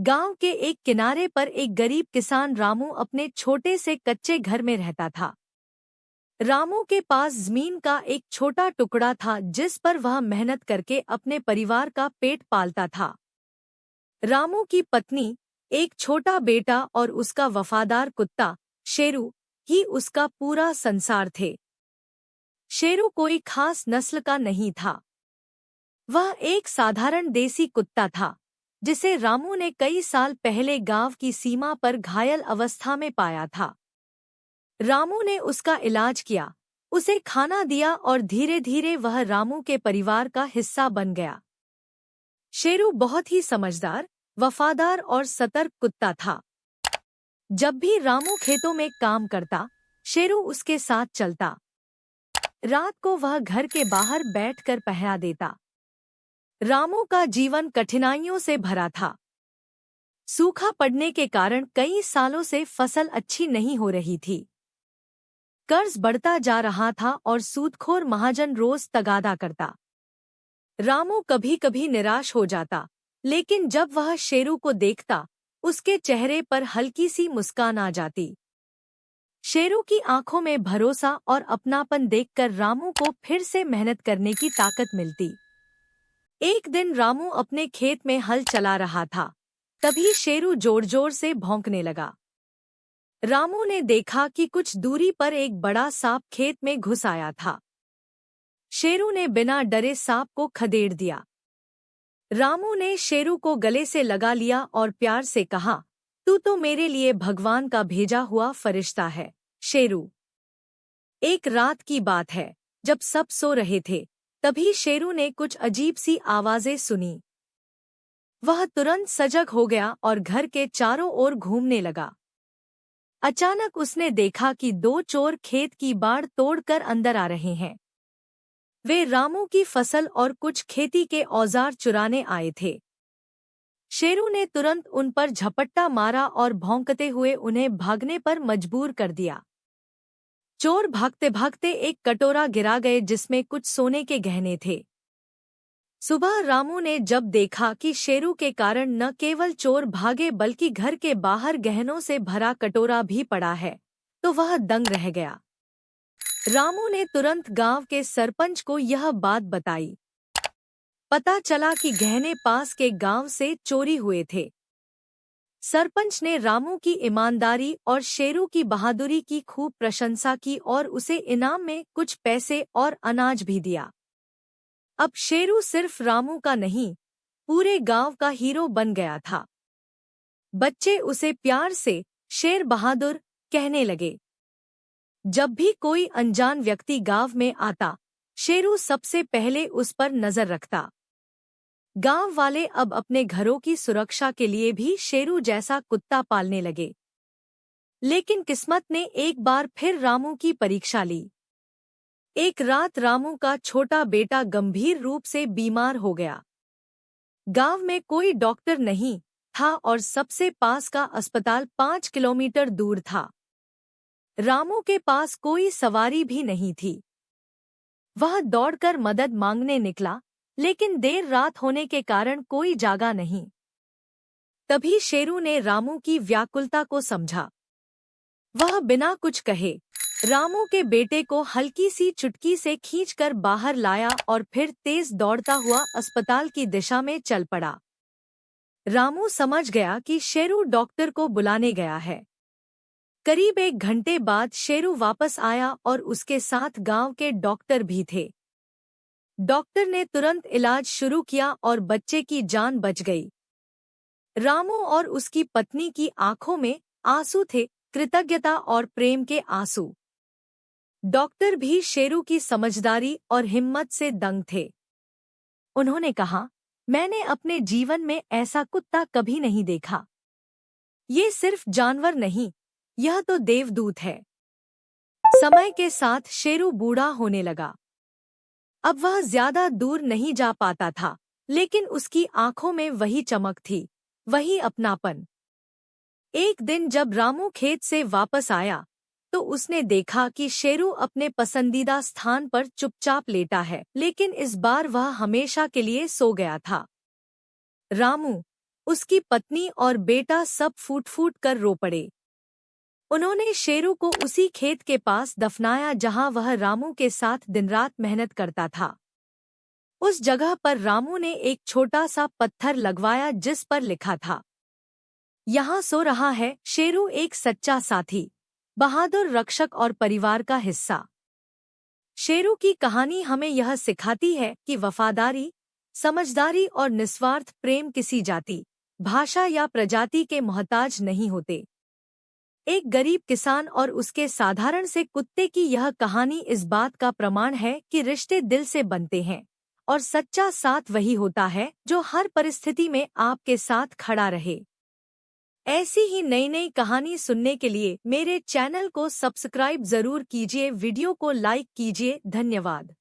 गांव के एक किनारे पर एक गरीब किसान रामू अपने छोटे से कच्चे घर में रहता था। रामू के पास जमीन का एक छोटा टुकड़ा था जिस पर वह मेहनत करके अपने परिवार का पेट पालता था। रामू की पत्नी, एक छोटा बेटा और उसका वफादार कुत्ता शेरू ही उसका पूरा संसार थे। शेरू कोई खास नस्ल का नहीं था। वह एक साधारण देसी कुत्ता था जिसे रामू ने कई साल पहले गांव की सीमा पर घायल अवस्था में पाया था। रामू ने उसका इलाज किया, उसे खाना दिया और धीरे धीरे वह रामू के परिवार का हिस्सा बन गया। शेरू बहुत ही समझदार, वफादार और सतर्क कुत्ता था। जब भी रामू खेतों में काम करता, शेरू उसके साथ चलता। रात को वह घर के बाहर बैठकर पहरा देता। रामू का जीवन कठिनाइयों से भरा था। सूखा पड़ने के कारण कई सालों से फसल अच्छी नहीं हो रही थी। कर्ज बढ़ता जा रहा था और सूदखोर महाजन रोज तगादा करता। रामू कभी कभी निराश हो जाता, लेकिन जब वह शेरू को देखता, उसके चेहरे पर हल्की सी मुस्कान आ जाती। शेरू की आंखों में भरोसा और अपनापन देखकर रामू को फिर से मेहनत करने की ताकत मिलती। एक दिन रामू अपने खेत में हल चला रहा था, तभी शेरू जोर जोर से भौंकने लगा। रामू ने देखा कि कुछ दूरी पर एक बड़ा सांप खेत में घुस आया था। शेरू ने बिना डरे सांप को खदेड़ दिया। रामू ने शेरू को गले से लगा लिया और प्यार से कहा, तू तो मेरे लिए भगवान का भेजा हुआ फरिश्ता है, शेरू। एक रात की बात है, जब सब सो रहे थे, तभी शेरू ने कुछ अजीब सी आवाजें सुनी। वह तुरंत सजग हो गया और घर के चारों ओर घूमने लगा। अचानक उसने देखा कि दो चोर खेत की बाड़ तोड़कर अंदर आ रहे हैं। वे रामू की फसल और कुछ खेती के औजार चुराने आए थे। शेरू ने तुरंत उन पर झपट्टा मारा और भौंकते हुए उन्हें भागने पर मजबूर कर दिया। चोर भागते भागते एक कटोरा गिरा गए जिसमें कुछ सोने के गहने थे। सुबह रामू ने जब देखा कि शेरू के कारण न केवल चोर भागे बल्कि घर के बाहर गहनों से भरा कटोरा भी पड़ा है, तो वह दंग रह गया। रामू ने तुरंत गांव के सरपंच को यह बात बताई। पता चला कि गहने पास के गांव से चोरी हुए थे। सरपंच ने रामू की ईमानदारी और शेरू की बहादुरी की खूब प्रशंसा की और उसे इनाम में कुछ पैसे और अनाज भी दिया। अब शेरू सिर्फ रामू का नहीं, पूरे गांव का हीरो बन गया था। बच्चे उसे प्यार से शेर बहादुर कहने लगे। जब भी कोई अनजान व्यक्ति गांव में आता, शेरू सबसे पहले उस पर नजर रखता। गांव वाले अब अपने घरों की सुरक्षा के लिए भी शेरू जैसा कुत्ता पालने लगे। लेकिन किस्मत ने एक बार फिर रामू की परीक्षा ली। एक रात रामू का छोटा बेटा गंभीर रूप से बीमार हो गया। गांव में कोई डॉक्टर नहीं था और सबसे पास का अस्पताल 5 किलोमीटर दूर था। रामू के पास कोई सवारी भी नहीं थी। वह दौड़कर मदद मांगने निकला, लेकिन देर रात होने के कारण कोई जागा नहीं। तभी शेरू ने रामू की व्याकुलता को समझा। वह बिना कुछ कहे रामू के बेटे को हल्की सी चुटकी से खींचकर बाहर लाया और फिर तेज दौड़ता हुआ अस्पताल की दिशा में चल पड़ा। रामू समझ गया कि शेरू डॉक्टर को बुलाने गया है। करीब 1 घंटे बाद शेरू वापस आया और उसके साथ गांव के डॉक्टर भी थे। डॉक्टर ने तुरंत इलाज शुरू किया और बच्चे की जान बच गई। रामू और उसकी पत्नी की आंखों में आंसू थे, कृतज्ञता और प्रेम के आंसू। डॉक्टर भी शेरू की समझदारी और हिम्मत से दंग थे। उन्होंने कहा, मैंने अपने जीवन में ऐसा कुत्ता कभी नहीं देखा। ये सिर्फ जानवर नहीं, यह तो देवदूत है। समय के साथ शेरू बूढ़ा होने लगा। अब वह ज्यादा दूर नहीं जा पाता था, लेकिन उसकी आंखों में वही चमक थी, वही अपनापन। एक दिन जब रामू खेत से वापस आया, तो उसने देखा कि शेरू अपने पसंदीदा स्थान पर चुपचाप लेटा है, लेकिन इस बार वह हमेशा के लिए सो गया था। रामू, उसकी पत्नी और बेटा सब फूट फूट कर रो पड़े। उन्होंने शेरू को उसी खेत के पास दफनाया जहां वह रामू के साथ दिन-रात मेहनत करता था। उस जगह पर रामू ने एक छोटा सा पत्थर लगवाया जिस पर लिखा था, यहाँ सो रहा है शेरू, एक सच्चा साथी, बहादुर रक्षक और परिवार का हिस्सा। शेरू की कहानी हमें यह सिखाती है कि वफादारी, समझदारी और निस्वार्थ प्रेम किसी जाति, भाषा या प्रजाति के मोहताज नहीं होते। एक गरीब किसान और उसके साधारण से कुत्ते की यह कहानी इस बात का प्रमाण है कि रिश्ते दिल से बनते हैं और सच्चा साथ वही होता है जो हर परिस्थिति में आपके साथ खड़ा रहे। ऐसी ही नई नई कहानी सुनने के लिए मेरे चैनल को सब्सक्राइब जरूर कीजिए, वीडियो को लाइक कीजिए। धन्यवाद।